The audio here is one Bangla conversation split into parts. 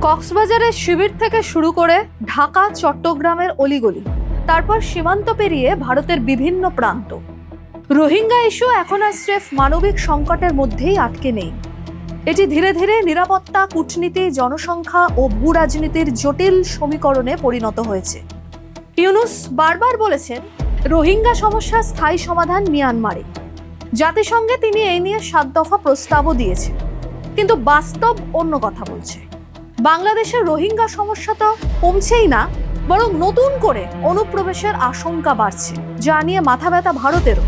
কক্সবাজারের শিবির থেকে শুরু করে ঢাকা চট্টগ্রামের অলিগলি, তারপর সীমান্ত পেরিয়ে ভারতের বিভিন্ন প্রান্ত, রোহিঙ্গা ইস্যু এখন আর স্রেফ মানবিক সংকটের মধ্যেই আটকে নেই। এটি ধীরে ধীরে নিরাপত্তা, কূটনীতি, জনসংখ্যা ও ভূ রাজনীতির জটিল সমীকরণে পরিণত হয়েছে। ইউনূস বারবার বলেছেন রোহিঙ্গা সমস্যার স্থায়ী সমাধান মিয়ানমারে। জাতিসংঘে তিনি এই নিয়ে 7 দফা প্রস্তাবও দিয়েছেন, কিন্তু বাস্তব অন্য কথা বলছে। বাংলাদেশের রোহিঙ্গা সমস্যা তো কমছেই না, বরং নতুন করে অনুপ্রবেশের আশঙ্কা বাড়ছে, যা নিয়ে মাথা ব্যথা ভারতেরও।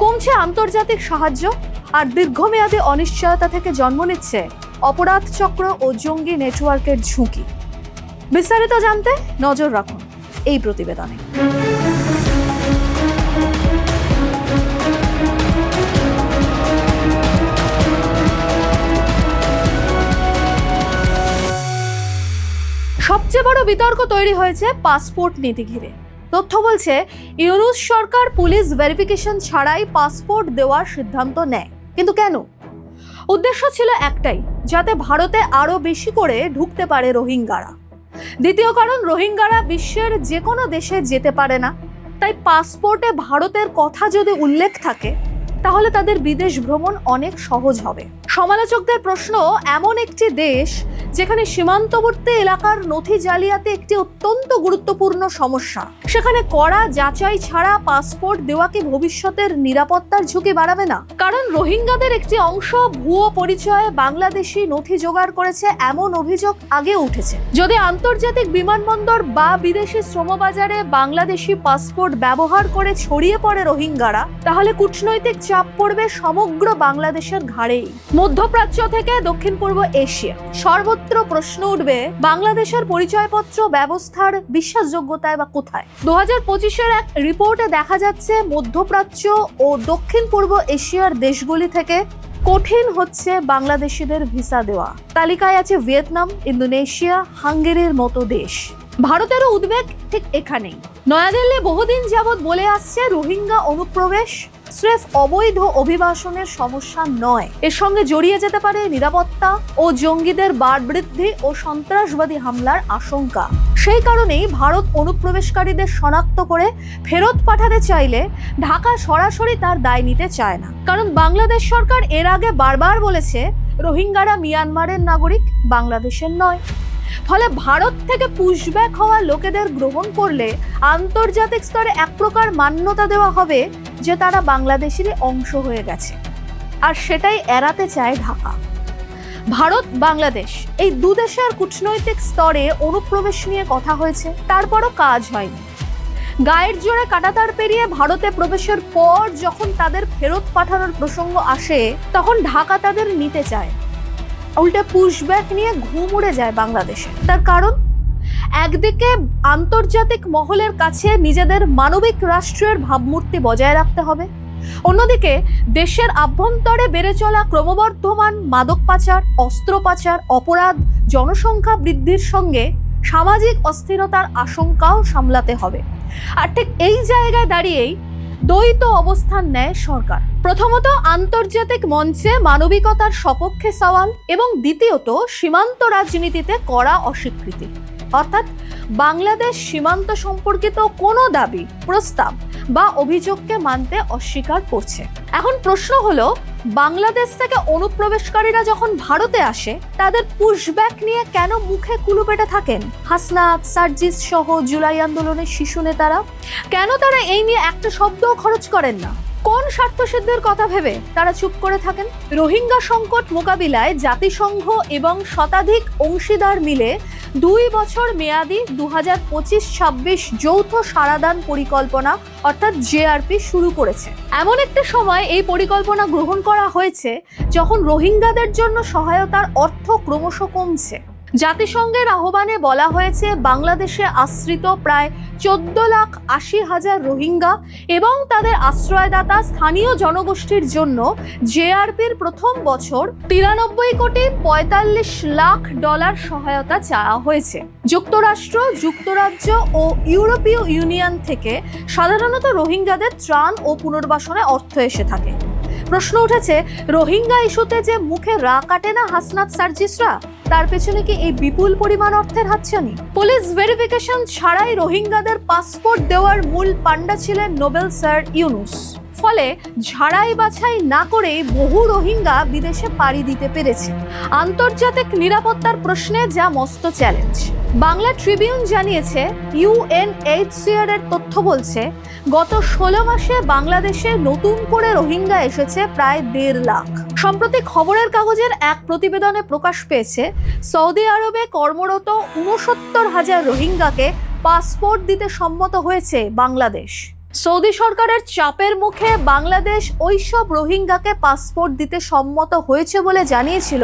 কমছে আন্তর্জাতিক সাহায্য, আর দীর্ঘমেয়াদী অনিশ্চয়তা থেকে জন্ম নিচ্ছে অপরাধ চক্র ও জঙ্গি নেটওয়ার্কের ঝুঁকি। বিস্তারিত জানতে নজর রাখুন এই প্রতিবেদনে। সবচেয়ে বড় বিতর্ক তৈরি হয়েছে পাসপোর্ট নীতি ঘিরে। তথ্য বলছে ইউনূস সরকার পুলিশ ভেরিফিকেশন ছাড়াই পাসপোর্ট দেওয়ার সিদ্ধান্ত নেয়। কিন্তু কেন? উদ্দেশ্য ছিল একটাই, যাতে ভারতে আরো বেশি করে ঢুকতে পারে রোহিঙ্গারা। দ্বিতীয় কারণ, রোহিঙ্গারা বিশ্বের যে কোনো দেশে যেতে পারে না, তাই পাসপোর্টে ভারতের কথা যদি উল্লেখ থাকে তাহলে তাদের বিদেশ ভ্রমণ অনেক সহজ হবে। সমালোচকদের প্রশ্ন, এমন একটি দেশ যেখানে সীমান্তবর্তী এলাকার নথি জালিয়াতি একটি অত্যন্ত গুরুত্বপূর্ণ সমস্যা, সেখানে কড়া যাচাই ছাড়া পাসপোর্ট দেওয়া কি ভবিষ্যতের নিরাপত্তার ঝুঁকি বাড়াবে না? কারণ রোহিঙ্গাদের একটি অংশ ভুয়ো পরিচয়ে বাংলাদেশি নথি জোগাড় করেছে, এমন অভিযোগ আগে উঠেছে। যদি আন্তর্জাতিক বিমানবন্দর বা বিদেশি শ্রমবাজারে বাংলাদেশি পাসপোর্ট ব্যবহার করে ছড়িয়ে পড়ে রোহিঙ্গারা, তাহলে কূটনৈতিক চাপ পড়বে সমগ্র বাংলাদেশের ঘাড়েই। মধ্যপ্রাচ্য থেকে দক্ষিণ পূর্ব এশিয়া, সর্বত্র প্রশ্ন উঠবে বাংলাদেশের পরিচয়পত্র ব্যবস্থার বিশ্বাসযোগ্যতায় বা কোথায়। 2025-এর এক রিপোর্টে দেখা যাচ্ছে মধ্যপ্রাচ্য ও দক্ষিণ পূর্ব এশিয়ার দেশগুলি থেকে কঠিন হচ্ছে বাংলাদেশিদের ভিসা দেওয়া। তালিকায় আছে ভিয়েতনাম, ইন্দোনেশিয়া, হাঙ্গেরির মতো দেশ। ভারতেরও উদ্বেগ ঠিক এখানেই। নয়াদিল্লি বহুদিন যাবৎ বলে আসছে রোহিঙ্গা অনুপ্রবেশ স্রেফ অবৈধ অভিবাসনের সমস্যা নয়, এর সঙ্গে জড়িয়ে যেতে পারে নিরাপত্তা ও জঙ্গিদের বাড়বৃদ্ধি ও সন্ত্রাসবাদী হামলার আশঙ্কা। সেই কারণেই ভারত অনুপ্রবেশকারীদের শনাক্ত করে ফেরত পাঠাতে চাইলে ঢাকা সরাসরি তার দায় নিতে চায় না। কারণ বাংলাদেশ সরকার এর আগে বারবার বলেছে রোহিঙ্গারা মিয়ানমারের নাগরিক, বাংলাদেশের নয়। ফলে ভারত থেকে পুশব্যাক হওয়া লোকেদের গ্রহণ করলে আন্তর্জাতিক স্তরে এক প্রকার মান্যতা দেওয়া হবে যে তারা বাংলাদেশেরই অংশ হয়ে গেছে, আর সেটাই এড়াতে চায় ঢাকা। ভারত বাংলাদেশ এই দু দেশের কূটনৈতিক স্তরে অনুপ্রবেশ নিয়ে কথা হয়েছে, তারপরও কাজ হয়নি। গায়ের জোরে কাঁটাতার পেরিয়ে ভারতে প্রবেশের পর যখন তাদের ফেরত পাঠানোর প্রসঙ্গ আসে, তখন ঢাকা তাদের নিতে চায়, উল্টে পুশব্যাক নিয়ে ঘুম উড়ে যায় বাংলাদেশে। তার কারণ, একদিকে আন্তর্জাতিক মহলের কাছে নিজেদের মানবিক রাষ্ট্রের ভাবমূর্তি বজায় রাখতে হবে, অন্যদিকে দেশের আভ্যন্তরে বেড়ে চলা ক্রমবর্ধমান মাদক পাচার, অস্ত্র পাচার, অপরাধ, জনসংখ্যা বৃদ্ধির সঙ্গে সামাজিক অস্থিরতার আশঙ্কাও সামলাতে হবে। আর ঠিক এই জায়গায় দাঁড়িয়েই দ্বৈত অবস্থান নেয় সরকার। প্রথমত, আন্তর্জাতিক মঞ্চে মানবিকতার সপক্ষে সওয়াল, এবং দ্বিতীয়ত সীমান্ত রাজনীতিতে কড়া অস্বীকৃতি। অর্থাৎ বাংলাদেশ সীমান্ত সম্পর্কিত কোনো দাবি, প্রস্তাব বা অভিযোগকে মানতে অস্বীকার করছে। এখন প্রশ্ন হলো, বাংলাদেশ থেকে অনুপ্রবেশকারীরা যখন ভারতে আসে, তাদের পুশব্যাক নিয়ে কেন মুখে কুলু পেটে থাকেন হাসনাত, সার্জিস সহ জুলাই আন্দোলনের শিশু নেতারা? কেন তারা এই নিয়ে একটা শব্দও খরচ করেন না? কোন স্বার্থসিদ্ধির কথা ভেবে তারা চুপ করে থাকেন? রোহিঙ্গা সংকট মোকাবিলায় জাতিসংঘ এবং শতাধিক অংশীদার মিলে 2 বছর মেয়াদী 2025-26 যৌথ সারাদান পরিকল্পনা অর্থাৎ জেআরপি শুরু করেছে। এমন একটা সময় এই পরিকল্পনা গ্রহণ করা হয়েছে যখন রোহিঙ্গাদের জন্য সহায়তার অর্থ ক্রমশ কমছে। জাতিসংঘের আহ্বানে বলা হয়েছে বাংলাদেশে আশ্রিত প্রায় 14,80,000 রোহিঙ্গা এবং তাদের আশ্রয়দাতা স্থানীয় জনগোষ্ঠীর জন্য জেআরপির প্রথম বছর $93.45 লাখ সহায়তা চাওয়া হয়েছে। যুক্তরাষ্ট্র, যুক্তরাজ্য ও ইউরোপীয় ইউনিয়ন থেকে সাধারণত রোহিঙ্গাদের ত্রাণ ও পুনর্বাসনে অর্থ এসে থাকে। প্রশ্ন উঠেছে, রোহিঙ্গা ইস্যুতে যে মুখে রা কাটে না হাসনাত সার্জিসরা, তার পেছনে কি এই বিপুল পরিমাণ অর্থের হাতছানি? পুলিশ ভেরিফিকেশন ছাড়াই রোহিঙ্গাদের পাসপোর্ট দেওয়ার মূল পান্ডা ছিলেন নোবেল স্যার ইউনূস। ফলে ঝাড়াই বাছাই না করেই বহু রোহিঙ্গা বিদেশে পাড়ি দিতে পেরেছে। আন্তর্জাতিক নিরাপত্তার প্রশ্নে যা মস্ত চ্যালেঞ্জ। বাংলা ট্রিবিউন জানিয়েছে, UNHCR এর তথ্য বলছে গত 16 মাসে বাংলাদেশে নতুন করে রোহিঙ্গা এসেছে প্রায় 1.5 লাখ। সম্প্রতি খবরের কাগজের এক প্রতিবেদনে প্রকাশ পেয়েছে, সৌদি আরবে কর্মরত 69,000 রোহিঙ্গাকে পাসপোর্ট দিতে সম্মত হয়েছে বাংলাদেশ। সৌদি সরকারের চাপের মুখে বাংলাদেশ ওইসব রোহিঙ্গাকে পাসপোর্ট দিতে সম্মত হয়েছে বলে জানিয়েছিল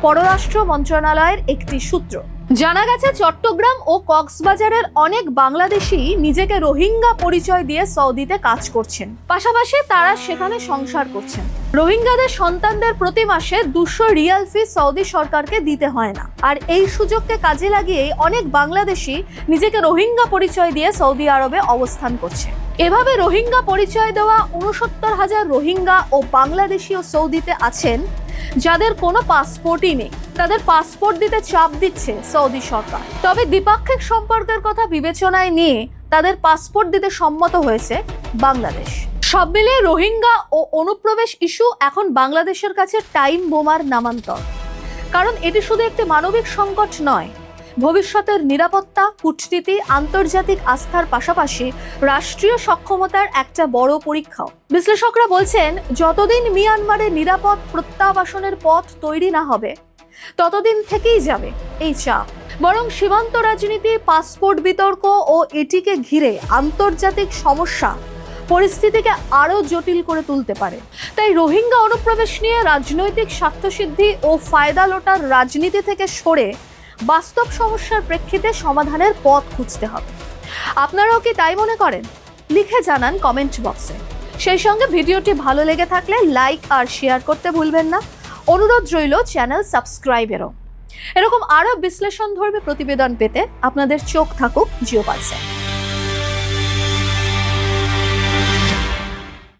পররাষ্ট্র মন্ত্রণালয়ের একটি সূত্র। জানা গেছে, চট্টগ্রাম ও কক্সবাজারের অনেক বাংলাদেশি নিজেকে রোহিঙ্গা পরিচয় দিয়ে সৌদিতে কাজ করছেন, পাশাপাশি তারা সেখানে সংসার করছেন। রোহিঙ্গাদের সন্তানদের প্রতি মাসে 200 রিয়াল ফি সৌদি সরকারকে দিতে হয় না। আর এই সুযোগকে কাজে লাগিয়ে অনেক বাংলাদেশি নিজেকে রোহিঙ্গা পরিচয় দিয়ে সৌদি আরবে অবস্থান করছে। এভাবে রোহিঙ্গা পরিচয় দেওয়া 69,000 রোহিঙ্গা ও বাংলাদেশিও সৌদিতে আছেন যাদের কোনো পাসপোর্টই নেই। তাদের পাসপোর্ট দিতে চাপ দিচ্ছে সৌদি সরকার। তবে দ্বিপাক্ষিক সম্পর্কের কথা বিবেচনায় নিয়ে তাদের পাসপোর্ট দিতে সম্মত হয়েছে বাংলাদেশ। সব মিলিয়ে রোহিঙ্গা ও অনুপ্রবেশ ইস্যু এখন বাংলাদেশের কাছে টাইম বোমার নামান্তর। কারণ এটি শুধু একটি মানবিক সংকট নয়, ভবিষ্যতের নিরাপত্তা, কূটনীতি, আন্তর্জাতিক আস্থার পাশাপাশি রাষ্ট্রীয় সক্ষমতার একটা বড় পরীক্ষাও। বিশ্লেষকরা বলছেন, যতদিন মিয়ানমারে নিরাপদ প্রত্যাবাসনের পথ তৈরি না হবে ততদিন থেকেই যাবে এই চাপ। বরং সীমান্ত রাজনীতি, পাসপোর্ট বিতর্ক ও এটিকে ঘিরে আন্তর্জাতিক সমস্যা পরিস্থিতিকে আরো জটিল করে তুলতে পারে। তাই রোহিঙ্গা অনুপ্রবেশ নিয়ে রাজনৈতিক স্বার্থসিদ্ধি ও ফায়দা লোটার রাজনীতি থেকে সরে বাস্তব সমস্যার প্রেক্ষিতে সমাধানের পথ খুঁজতে হবে। আপনারাও কি তাই মনে করেন? লিখে জানান কমেন্ট বক্সে। সেই সঙ্গে ভিডিওটি ভালো লেগে থাকলে লাইক আর শেয়ার করতে ভুলবেন না। অনুরোধ রইল চ্যানেল সাবস্ক্রাইবেরও। এরকম আরো বিশ্লেষণধর্মী প্রতিবেদন পেতে আপনাদের চোখ থাকুক জিও পালসে।